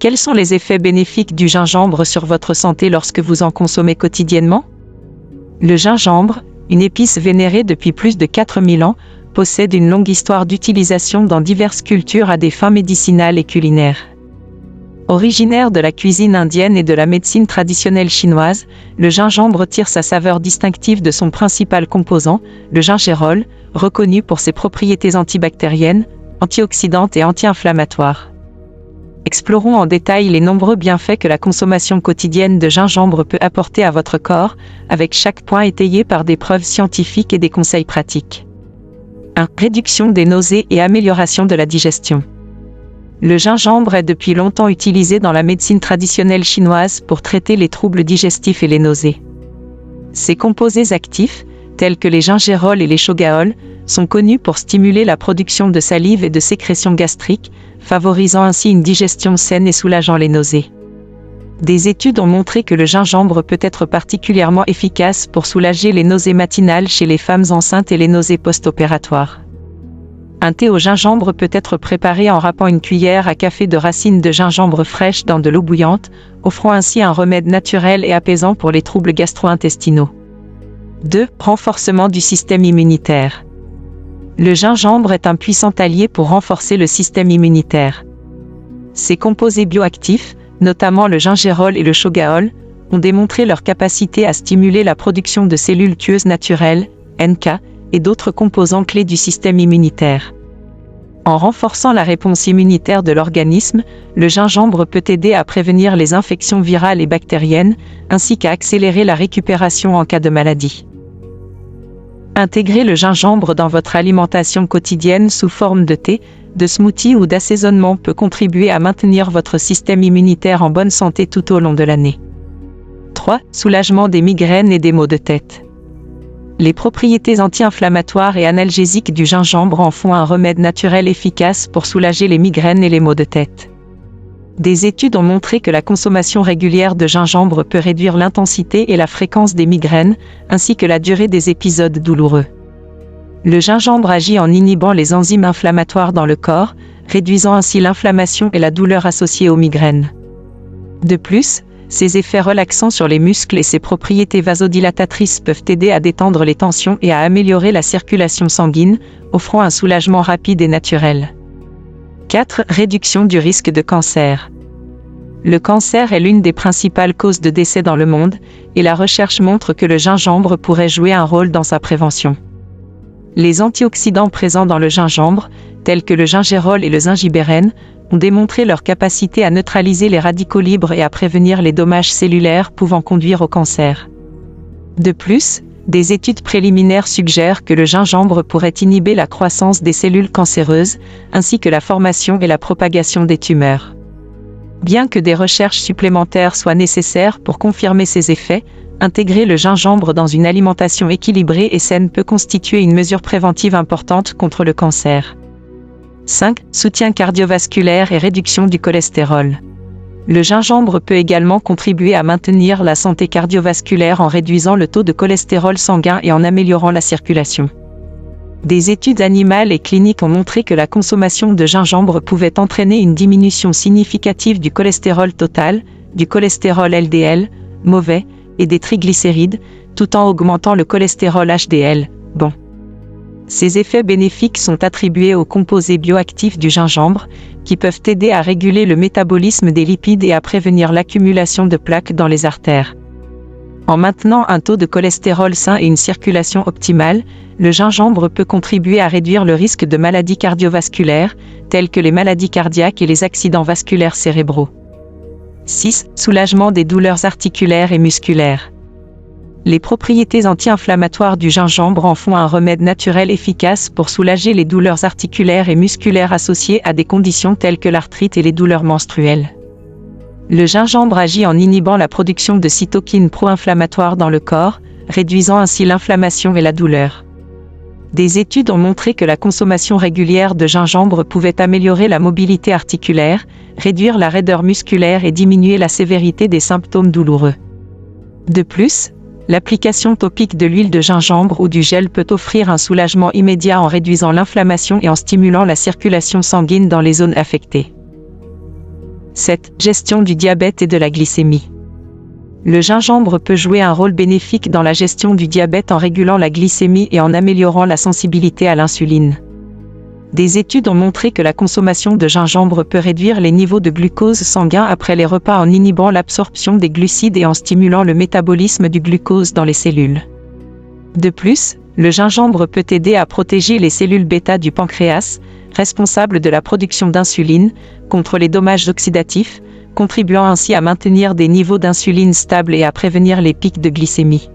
Quels sont les effets bénéfiques du gingembre sur votre santé lorsque vous en consommez quotidiennement? Le gingembre, une épice vénérée depuis plus de 4000 ans, possède une longue histoire d'utilisation dans diverses cultures à des fins médicinales et culinaires. Originaire de la cuisine indienne et de la médecine traditionnelle chinoise, le gingembre tire sa saveur distinctive de son principal composant, le gingérol, reconnu pour ses propriétés antibactériennes, antioxydantes et anti-inflammatoires. Explorons en détail les nombreux bienfaits que la consommation quotidienne de gingembre peut apporter à votre corps, avec chaque point étayé par des preuves scientifiques et des conseils pratiques. 1. Réduction des nausées et amélioration de la digestion. Le gingembre est depuis longtemps utilisé dans la médecine traditionnelle chinoise pour traiter les troubles digestifs et les nausées. Ses composés actifs, tels que les gingérols et les shogaols, sont connus pour stimuler la production de salive et de sécrétions gastriques, favorisant ainsi une digestion saine et soulageant les nausées. Des études ont montré que le gingembre peut être particulièrement efficace pour soulager les nausées matinales chez les femmes enceintes et les nausées post-opératoires. Un thé au gingembre peut être préparé en râpant une cuillère à café de racines de gingembre fraîches dans de l'eau bouillante, offrant ainsi un remède naturel et apaisant pour les troubles gastro-intestinaux. 2. Renforcement du système immunitaire. Le gingembre est un puissant allié pour renforcer le système immunitaire. Ses composés bioactifs, notamment le gingérol et le shogaol, ont démontré leur capacité à stimuler la production de cellules tueuses naturelles, NK, et d'autres composants clés du système immunitaire. En renforçant la réponse immunitaire de l'organisme, le gingembre peut aider à prévenir les infections virales et bactériennes, ainsi qu'à accélérer la récupération en cas de maladie. Intégrer le gingembre dans votre alimentation quotidienne sous forme de thé, de smoothie ou d'assaisonnement peut contribuer à maintenir votre système immunitaire en bonne santé tout au long de l'année. 3. Soulagement des migraines et des maux de tête. Les propriétés anti-inflammatoires et analgésiques du gingembre en font un remède naturel efficace pour soulager les migraines et les maux de tête. Des études ont montré que la consommation régulière de gingembre peut réduire l'intensité et la fréquence des migraines, ainsi que la durée des épisodes douloureux. Le gingembre agit en inhibant les enzymes inflammatoires dans le corps, réduisant ainsi l'inflammation et la douleur associées aux migraines. De plus, ses effets relaxants sur les muscles et ses propriétés vasodilatatrices peuvent aider à détendre les tensions et à améliorer la circulation sanguine, offrant un soulagement rapide et naturel. 4. Réduction du risque de cancer. Le cancer est l'une des principales causes de décès dans le monde, et la recherche montre que le gingembre pourrait jouer un rôle dans sa prévention. Les antioxydants présents dans le gingembre, tels que le gingérol et le zingibérène, ont démontré leur capacité à neutraliser les radicaux libres et à prévenir les dommages cellulaires pouvant conduire au cancer. De plus, des études préliminaires suggèrent que le gingembre pourrait inhiber la croissance des cellules cancéreuses, ainsi que la formation et la propagation des tumeurs. Bien que des recherches supplémentaires soient nécessaires pour confirmer ces effets, intégrer le gingembre dans une alimentation équilibrée et saine peut constituer une mesure préventive importante contre le cancer. 5. Soutien cardiovasculaire et réduction du cholestérol. Le gingembre peut également contribuer à maintenir la santé cardiovasculaire en réduisant le taux de cholestérol sanguin et en améliorant la circulation. Des études animales et cliniques ont montré que la consommation de gingembre pouvait entraîner une diminution significative du cholestérol total, du cholestérol LDL, mauvais, et des triglycérides, tout en augmentant le cholestérol HDL, bon. Ces effets bénéfiques sont attribués aux composés bioactifs du gingembre, qui peuvent aider à réguler le métabolisme des lipides et à prévenir l'accumulation de plaques dans les artères. En maintenant un taux de cholestérol sain et une circulation optimale, le gingembre peut contribuer à réduire le risque de maladies cardiovasculaires, telles que les maladies cardiaques et les accidents vasculaires cérébraux. 6. Soulagement des douleurs articulaires et musculaires. Les propriétés anti-inflammatoires du gingembre en font un remède naturel efficace pour soulager les douleurs articulaires et musculaires associées à des conditions telles que l'arthrite et les douleurs menstruelles. Le gingembre agit en inhibant la production de cytokines pro-inflammatoires dans le corps, réduisant ainsi l'inflammation et la douleur. Des études ont montré que la consommation régulière de gingembre pouvait améliorer la mobilité articulaire, réduire la raideur musculaire et diminuer la sévérité des symptômes douloureux. De plus, l'application topique de l'huile de gingembre ou du gel peut offrir un soulagement immédiat en réduisant l'inflammation et en stimulant la circulation sanguine dans les zones affectées. 7. Gestion du diabète et de la glycémie. Le gingembre peut jouer un rôle bénéfique dans la gestion du diabète en régulant la glycémie et en améliorant la sensibilité à l'insuline. Des études ont montré que la consommation de gingembre peut réduire les niveaux de glucose sanguin après les repas en inhibant l'absorption des glucides et en stimulant le métabolisme du glucose dans les cellules. De plus, le gingembre peut aider à protéger les cellules bêta du pancréas, responsables de la production d'insuline, contre les dommages oxydatifs, contribuant ainsi à maintenir des niveaux d'insuline stables et à prévenir les pics de glycémie.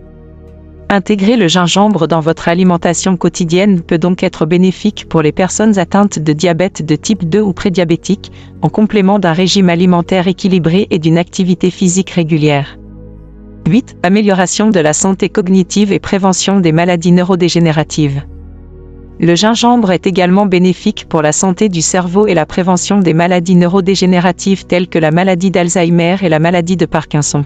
Intégrer le gingembre dans votre alimentation quotidienne peut donc être bénéfique pour les personnes atteintes de diabète de type 2 ou prédiabétique, en complément d'un régime alimentaire équilibré et d'une activité physique régulière. 8. Amélioration de la santé cognitive et prévention des maladies neurodégénératives. Le gingembre est également bénéfique pour la santé du cerveau et la prévention des maladies neurodégénératives telles que la maladie d'Alzheimer et la maladie de Parkinson.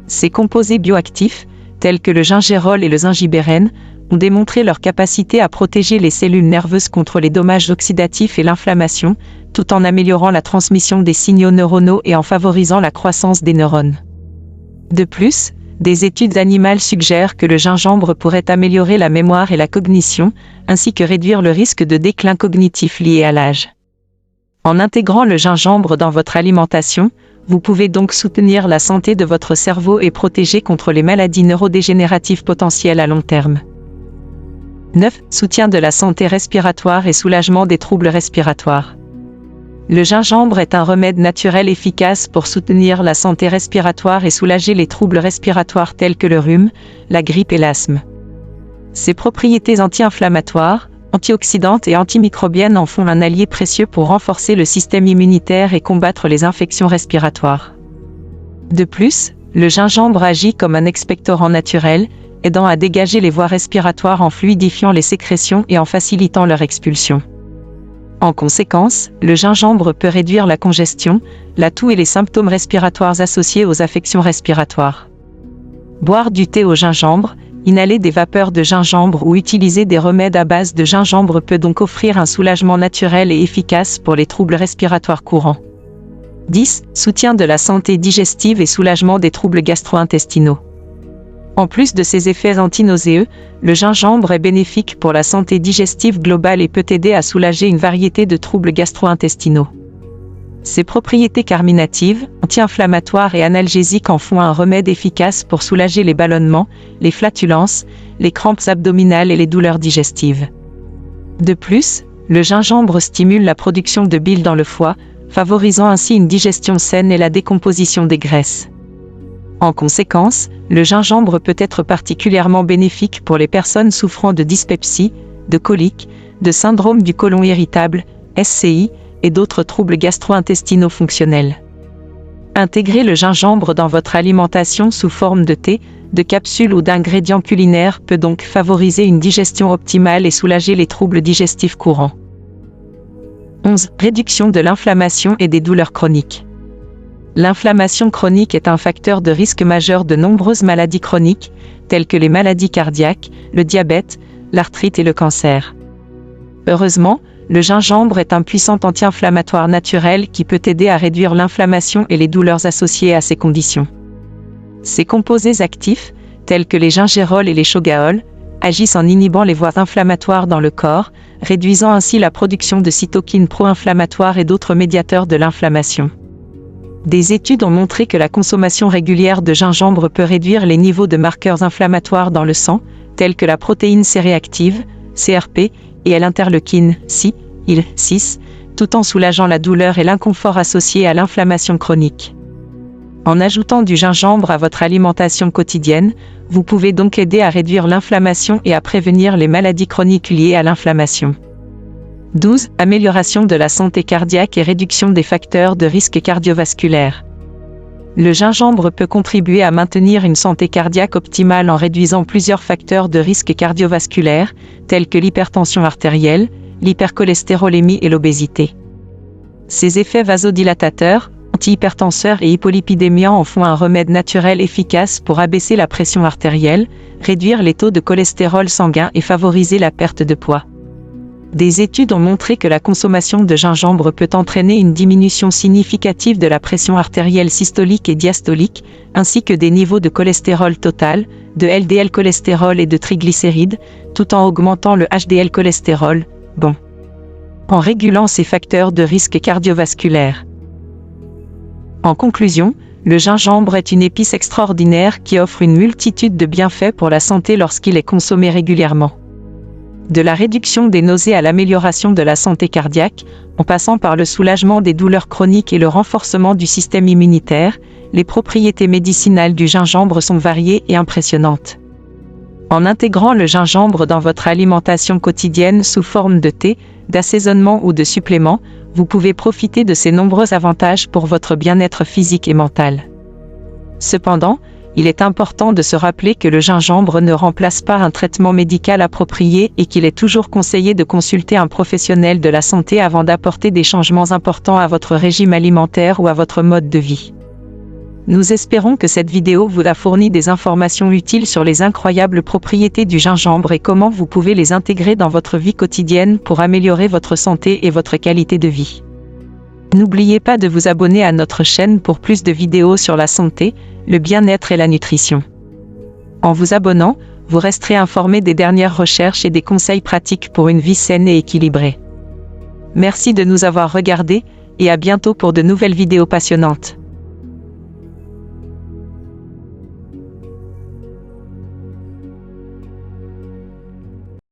Ces composés bioactifs, tels que le gingérol et le zingibérène, ont démontré leur capacité à protéger les cellules nerveuses contre les dommages oxydatifs et l'inflammation, tout en améliorant la transmission des signaux neuronaux et en favorisant la croissance des neurones. De plus, des études animales suggèrent que le gingembre pourrait améliorer la mémoire et la cognition, ainsi que réduire le risque de déclin cognitif lié à l'âge. En intégrant le gingembre dans votre alimentation, vous pouvez donc soutenir la santé de votre cerveau et protéger contre les maladies neurodégénératives potentielles à long terme. 9. Soutien de la santé respiratoire et soulagement des troubles respiratoires. Le gingembre est un remède naturel efficace pour soutenir la santé respiratoire et soulager les troubles respiratoires tels que le rhume, la grippe et l'asthme. Ses propriétés anti-inflammatoires, antioxydantes et antimicrobiennes en font un allié précieux pour renforcer le système immunitaire et combattre les infections respiratoires. De plus, le gingembre agit comme un expectorant naturel, aidant à dégager les voies respiratoires en fluidifiant les sécrétions et en facilitant leur expulsion. En conséquence, le gingembre peut réduire la congestion, la toux et les symptômes respiratoires associés aux affections respiratoires. Boire du thé au gingembre, inhaler des vapeurs de gingembre ou utiliser des remèdes à base de gingembre peut donc offrir un soulagement naturel et efficace pour les troubles respiratoires courants. 10. Soutien de la santé digestive et soulagement des troubles gastro-intestinaux. En plus de ses effets antinauséeux, le gingembre est bénéfique pour la santé digestive globale et peut aider à soulager une variété de troubles gastro-intestinaux. Ses propriétés carminatives, anti-inflammatoires et analgésiques en font un remède efficace pour soulager les ballonnements, les flatulences, les crampes abdominales et les douleurs digestives. De plus, le gingembre stimule la production de bile dans le foie, favorisant ainsi une digestion saine et la décomposition des graisses. En conséquence, le gingembre peut être particulièrement bénéfique pour les personnes souffrant de dyspepsie, de coliques, de syndrome du côlon irritable, SCI, et d'autres troubles gastro-intestinaux fonctionnels. Intégrer le gingembre dans votre alimentation sous forme de thé, de capsules ou d'ingrédients culinaires peut donc favoriser une digestion optimale et soulager les troubles digestifs courants. 11. Réduction de l'inflammation et des douleurs chroniques. L'inflammation chronique est un facteur de risque majeur de nombreuses maladies chroniques, telles que les maladies cardiaques, le diabète, l'arthrite et le cancer. Heureusement, le gingembre est un puissant anti-inflammatoire naturel qui peut aider à réduire l'inflammation et les douleurs associées à ces conditions. Ces composés actifs, tels que les gingérols et les shogaols, agissent en inhibant les voies inflammatoires dans le corps, réduisant ainsi la production de cytokines pro-inflammatoires et d'autres médiateurs de l'inflammation. Des études ont montré que la consommation régulière de gingembre peut réduire les niveaux de marqueurs inflammatoires dans le sang, tels que la protéine C-réactive, CRP, et l'interleukine, IL-6, tout en soulageant la douleur et l'inconfort associés à l'inflammation chronique. En ajoutant du gingembre à votre alimentation quotidienne, vous pouvez donc aider à réduire l'inflammation et à prévenir les maladies chroniques liées à l'inflammation. 12. Amélioration de la santé cardiaque et réduction des facteurs de risque cardiovasculaire. Le gingembre peut contribuer à maintenir une santé cardiaque optimale en réduisant plusieurs facteurs de risque cardiovasculaire, tels que l'hypertension artérielle, l'hypercholestérolémie et l'obésité. Ces effets vasodilatateurs, antihypertenseurs et hypolipidémiants en font un remède naturel efficace pour abaisser la pression artérielle, réduire les taux de cholestérol sanguin et favoriser la perte de poids. Des études ont montré que la consommation de gingembre peut entraîner une diminution significative de la pression artérielle systolique et diastolique, ainsi que des niveaux de cholestérol total, de LDL cholestérol et de triglycérides, tout en augmentant le HDL cholestérol, bon, en régulant ces facteurs de risque cardiovasculaire. En conclusion, le gingembre est une épice extraordinaire qui offre une multitude de bienfaits pour la santé lorsqu'il est consommé régulièrement. De la réduction des nausées à l'amélioration de la santé cardiaque, en passant par le soulagement des douleurs chroniques et le renforcement du système immunitaire, les propriétés médicinales du gingembre sont variées et impressionnantes. En intégrant le gingembre dans votre alimentation quotidienne sous forme de thé, d'assaisonnement ou de supplément, vous pouvez profiter de ces nombreux avantages pour votre bien-être physique et mental. Cependant, il est important de se rappeler que le gingembre ne remplace pas un traitement médical approprié et qu'il est toujours conseillé de consulter un professionnel de la santé avant d'apporter des changements importants à votre régime alimentaire ou à votre mode de vie. Nous espérons que cette vidéo vous a fourni des informations utiles sur les incroyables propriétés du gingembre et comment vous pouvez les intégrer dans votre vie quotidienne pour améliorer votre santé et votre qualité de vie. N'oubliez pas de vous abonner à notre chaîne pour plus de vidéos sur la santé, le bien-être et la nutrition. En vous abonnant, vous resterez informé des dernières recherches et des conseils pratiques pour une vie saine et équilibrée. Merci de nous avoir regardés, et à bientôt pour de nouvelles vidéos passionnantes.